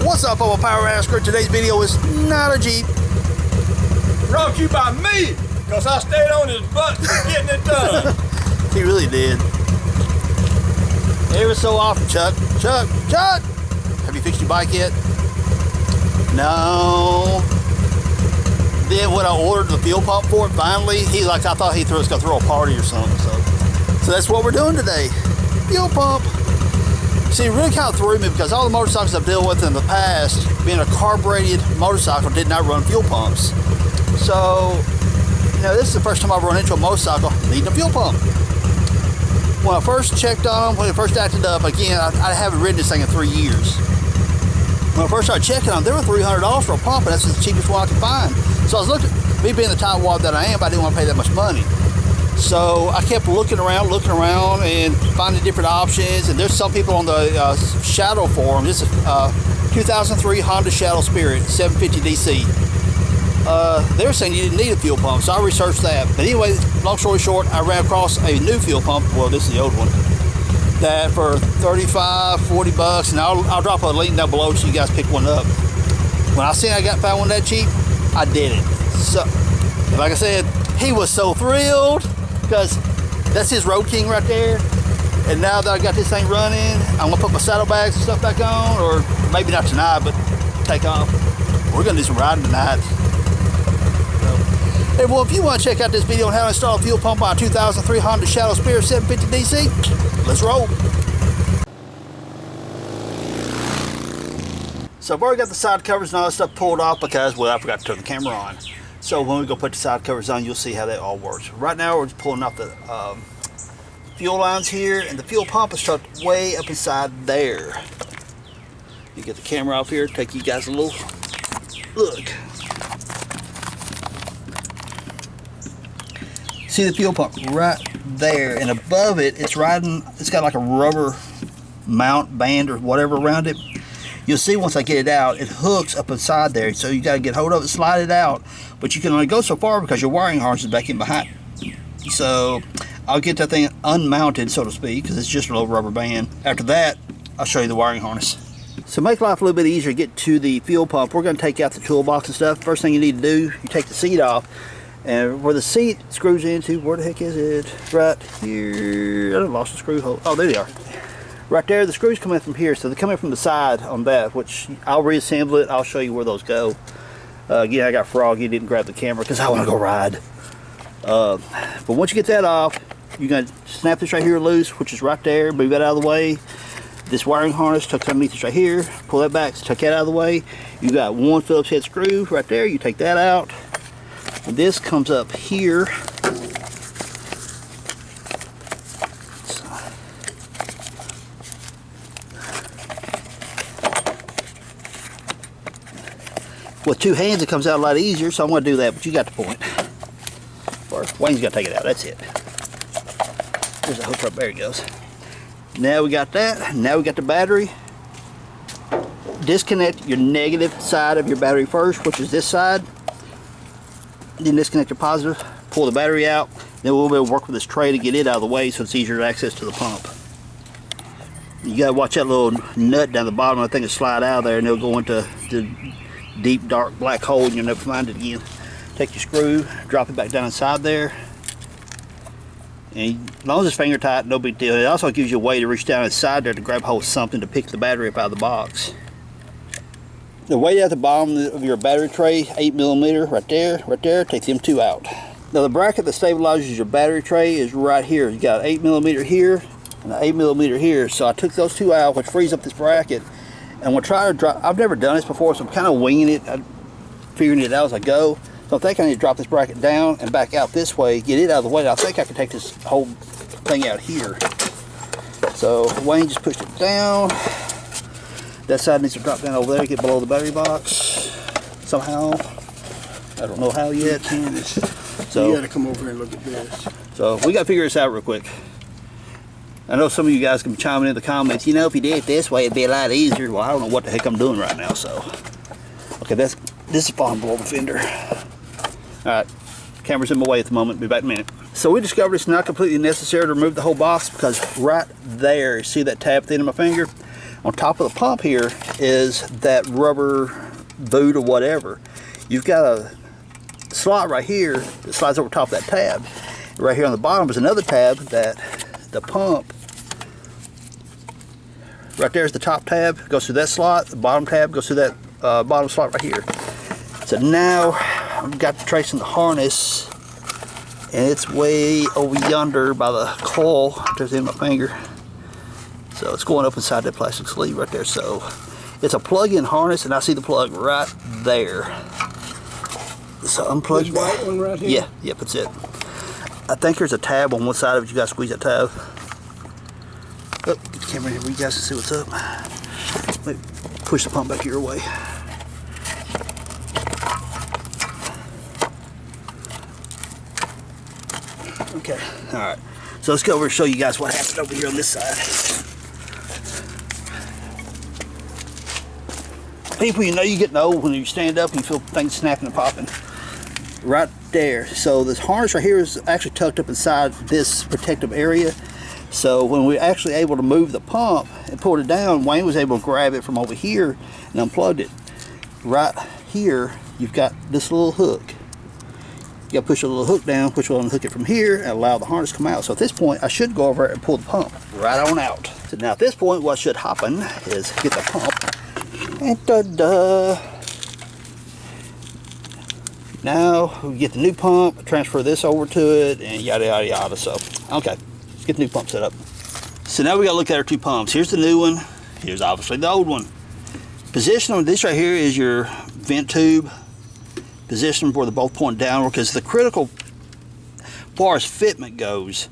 What's up, I'm a Power Asker. Today's video is not a Jeep. Brought to you by me, because I stayed on his butt for getting it done. He really did. Every so often, Chuck, have you fixed your bike yet? No. Then when I ordered the fuel pump for it, finally, I thought he was gonna throw a party or something. So that's what we're doing today. Fuel pump. See, it really kind of threw me because all the motorcycles I've dealt with in the past, being a carbureted motorcycle, did not run fuel pumps. So, you know, this is the first time I've run into a motorcycle needing a fuel pump. When I first checked on them, when it first acted up, again, I haven't ridden this thing in 3 years. When I first started checking on them, they were $300 for a pump, and that's the cheapest one I could find. So I was looking, me being the tightwad that I am, I didn't want to pay that much money. So I kept looking around and finding different options. And there's some people on the Shadow forum. This is 2003 Honda Shadow Spirit 750DC. They were saying you didn't need a fuel pump, so I researched that. But anyway, long story short, I ran across a new fuel pump. Well, this is the old one. That for $35-40, and I'll drop a link down below so you guys pick one up. When I seen I found one that cheap, I did it. So, like I said, he was so thrilled. Because that's his Road King right there. And now that I got this thing running, I'm gonna put my saddlebags and stuff back on, or maybe not tonight, but take off. We're gonna do some riding tonight. So, hey, well, if you want to check out this video on how to install a fuel pump on a 2003 Honda Shadow Spirit 750DC, let's roll. So I've already got the side covers and all that stuff pulled off because, well, I forgot to turn the camera on. So when we go put the side covers on, you'll see how that all works. Right now, we're just pulling off the fuel lines here, and the fuel pump is tucked way up inside there. You get the camera off here, take you guys a little look. See the fuel pump right there, and above it, it's got like a rubber mount band or whatever around it. You'll see once I get it out, it hooks up inside there, so you got to get hold of it, slide it out, but you can only go so far because your wiring harness is back in behind. So I'll get that thing unmounted, so to speak, because it's just a little rubber band. After that, I'll show you the wiring harness. So make life a little bit easier to get to the fuel pump, we're going to take out the toolbox and stuff. First thing you need to do, you take the seat off, and where the seat screws into, where the heck is it? Right here. I lost the screw hole. Oh, there they are. Right there, the screws come in from here, so they come in from the side on that, which I'll reassemble it. I'll show you where those go. Again, I got froggy, didn't grab the camera because I want to go ride. But once you get that off, you're going to snap this right here loose, which is right there, move that out of the way. This wiring harness tucks underneath this right here, pull that back, tuck that out of the way. You got one Phillips head screw right there, you take that out. And this comes up here. With two hands, it comes out a lot easier, so I'm going to do that, but you got the point. Or Wayne's got to take it out, that's it. There's a hook up, there it goes. Now we got that. Now we got the battery. Disconnect your negative side of your battery first, which is this side. Then disconnect your positive, pull the battery out. Then we'll be able to work with this tray to get it out of the way so it's easier to access to the pump. You got to watch that little nut down the bottom. I think it'll slide out of there and it'll go into the deep dark black hole and you'll never find it again. Take your screw, drop it back down inside there, and as long as it's finger tight, no big deal. It also gives you a way to reach down inside there to grab hold of something to pick the battery up out of the box. The weight at the bottom of your battery tray, 8mm, right there, take them two out. Now the bracket that stabilizes your battery tray is right here. You got 8mm here and an 8mm here, so I took those two out, which frees up this bracket. And we'll try to drop. I've never done this before, so I'm kind of winging it. I'm figuring it out as I go. So I think I need to drop this bracket down and back out this way, get it out of the way. I think I can take this whole thing out here. So Wayne just pushed it down. That side needs to drop down over there, get below the battery box somehow. I don't know how yet. So you got to come over here and look at this. So we got to figure this out real quick. I know some of you guys can be chiming in the comments, you know, if you did it this way, it'd be a lot easier. Well, I don't know what the heck I'm doing right now, so. Okay, this is falling below the fender. All right, camera's in my way at the moment, be back in a minute. So we discovered it's not completely necessary to remove the whole box because right there, see that tab at the end of my finger? on top of the pump here is that rubber boot or whatever. You've got a slot right here that slides over top of that tab. Right here on the bottom is another tab that the pump, right there's the top tab, goes through that slot. The bottom tab goes through that bottom slot right here. So now I've got to tracing the harness, and it's way over yonder by the coil. There's in my finger. So it's going up inside that plastic sleeve right there. So it's a plug-in harness, and I see the plug right there. So unplug this white one right here? Yeah, yep, that's it. I think there's a tab on one side of it. You guys squeeze that tab. Oh, get the camera here where you guys can see what's up. Let me push the pump back your way. Okay, all right. So let's go over and show you guys what happened over here on this side. People, you know you're getting old when you stand up and you feel things snapping and popping. Right there. So this harness right here is actually tucked up inside this protective area. So when we're actually able to move the pump and pull it down, Wayne was able to grab it from over here and unplugged it. Right here, you've got this little hook. You got to push a little hook down, which will unhook it from here and allow the harness to come out. So at this point, I should go over and pull the pump right on out. So now at this point, what should happen is get the pump and ta-da! Now we get the new pump, transfer this over to it, and yada yada yada. So, okay, let's get the new pump set up. So now we got to look at our two pumps. Here's the new one. Here's obviously the old one. Position on this right here is your vent tube. Position where they're both pointing downward, because the critical, as far as fitment goes,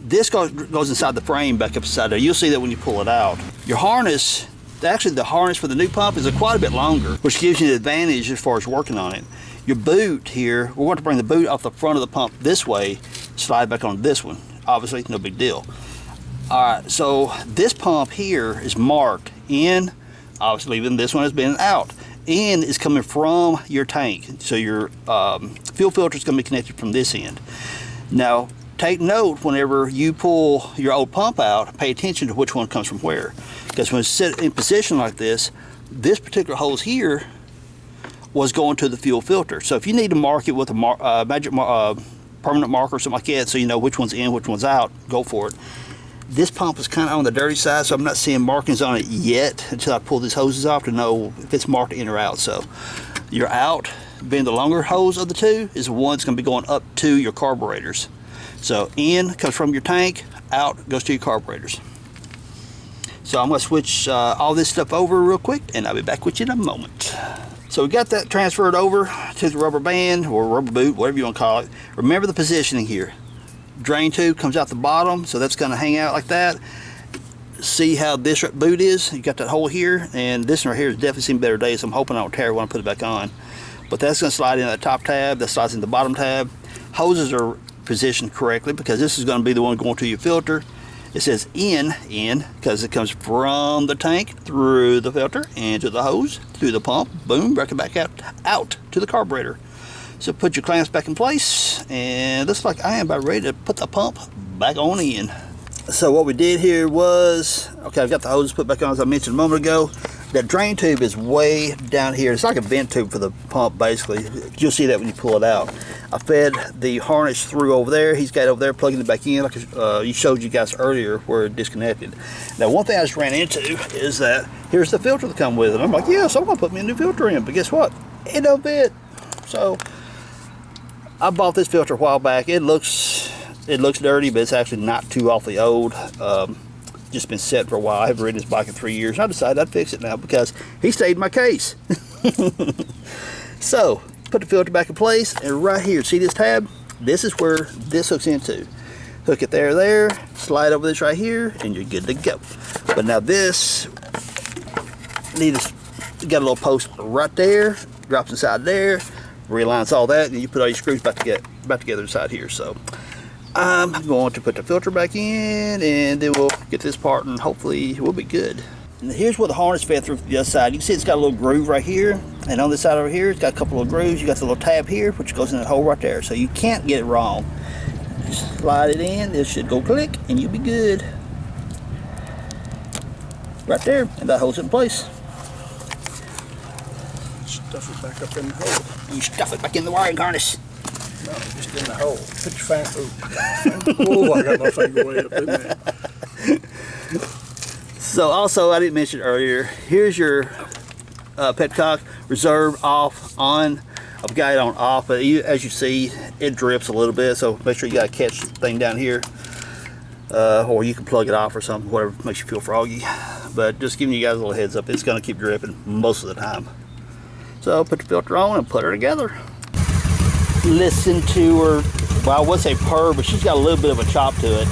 this goes inside the frame back up inside there. You'll see that when you pull it out. Your harness, actually the harness for the new pump is quite a bit longer, which gives you an advantage as far as working on it. Your boot here, we're going to bring the boot off the front of the pump this way, slide back on this one. Obviously, no big deal. Alright, so this pump here is marked in, obviously even this one has been out. In is coming from your tank. So your fuel filter is going to be connected from this end. Now, take note whenever you pull your old pump out, pay attention to which one comes from where. Because when it's set in position like this particular hose here was going to the fuel filter. So if you need to mark it with a permanent marker or something like that, so you know which one's in, which one's out, go for it. This pump is kind of on the dirty side, so I'm not seeing markings on it yet until I pull these hoses off to know if it's marked in or out. So your out, being the longer hose of the two, is the one that's going to be going up to your carburetors. So in comes from your tank, out goes to your carburetors. So I'm going to switch all this stuff over real quick, and I'll be back with you in a moment. So we got that transferred over to the rubber band or rubber boot, whatever you want to call it. Remember the positioning here. Drain tube comes out the bottom, so that's going to hang out like that. See how this boot is? You got that hole here, and this one right here has definitely seen better days. So I'm hoping I don't tear it when I put it back on. But that's going to slide in that top tab, that slides in the bottom tab. Hoses are positioned correctly because this is going to be the one going to your filter. It says in because it comes from the tank through the filter into the hose, through the pump, boom, bring it back out to the carburetor. So put your clamps back in place, and looks like I am about ready to put the pump back on in. So what we did here was, okay, I've got the hoses put back on as I mentioned a moment ago. That drain tube is way down here. It's like a vent tube for the pump, basically. You'll see that when you pull it out. I fed the harness through over there. He's got it over there plugging it back in, like you showed you guys earlier where it disconnected. Now, one thing I just ran into is that here's the filter that come with it. I'm like, yeah, so I'm gonna put me a new filter in, but guess what? It don't fit. So I bought this filter a while back. It looks dirty, but it's actually not too awfully old. Just been set for a while. I haven't ridden this bike in 3 years. I decided I'd fix it now because he stayed in my case. So, put the filter back in place, and right here, see this tab? This is where this hooks into. Hook it there, slide over this right here, and you're good to go. But now this, got a little post right there, drops inside there, realigns all that, and you put all your screws back together inside here. So I'm going to put the filter back in, and then we'll get this part, and hopefully we'll be good. And here's where the harness fed through the other side. You can see it's got a little groove right here, and on this side over here, it's got a couple of grooves. You got the little tab here, which goes in that hole right there, so you can't get it wrong. Just slide it in, it should go click, and you'll be good. right there, and that holds it in place. Stuff it back up in the hole. You stuff it back in the wiring harness. No, just in the hole. Put your finger. Oh, I got my finger way up in there. So also, I didn't mention earlier, here's your petcock, reserve, off, on. I've got it on off, but as you see, it drips a little bit, so make sure you got to catch the thing down here. Or you can plug it off or something, whatever makes you feel froggy. But just giving you guys a little heads up, it's going to keep dripping most of the time. So put the filter on and put her together. Listen to her, well, I would say purr, but she's got a little bit of a chop to it.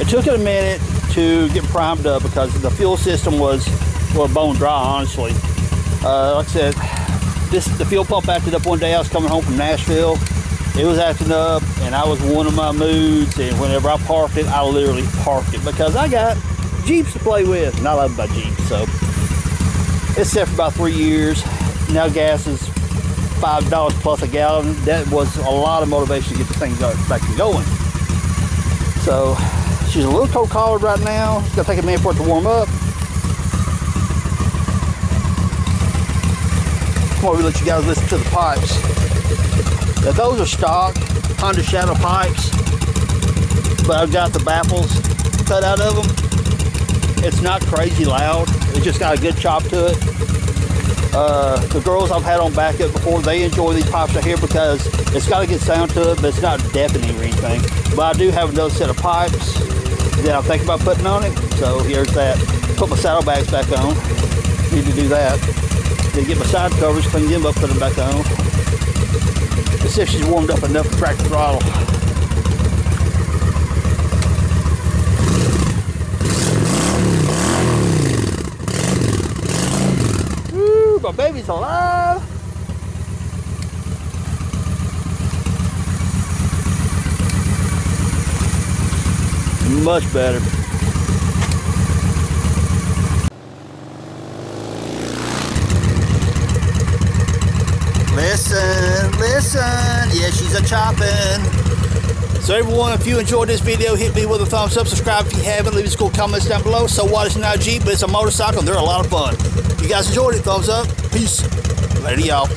It took it a minute to get primed up because the fuel system was, well, bone dry, honestly. Like I said, the fuel pump acted up one day. I was coming home from Nashville. It was acting up, and I was one of my moods, and whenever I parked it, I literally parked it because I got Jeeps to play with, and I love my Jeeps. So it's set for about 3 years. Now gas is $5 plus a gallon. That was a lot of motivation to get the thing back and going. So she's a little cold collared right now. It's gonna take a minute for it to warm up. Come on, we let you guys listen to the pipes. Now those are stock Honda Shadow pipes, but I've got the baffles cut out of them. It's not crazy loud. It's just got a good chop to it. The girls I've had on backup before, they enjoy these pipes right here because it's got a good sound to it, but it's not deafening or anything. But I do have another set of pipes that I'm thinking about putting on it. So here's that. Put my saddlebags back on. Need to do that. Then get my side covers, clean them up, put them back on. Let's see if she's warmed up enough to crack the throttle. Woo, my baby's alive. Much better. Listen, yeah, she's a chopping. So everyone, if you enjoyed this video, hit me with a thumbs up, subscribe if you haven't, leave us cool comments down below. So what, it's not a Jeep, but it's a motorcycle, and they're a lot of fun. If you guys enjoyed it, thumbs up, peace, later y'all.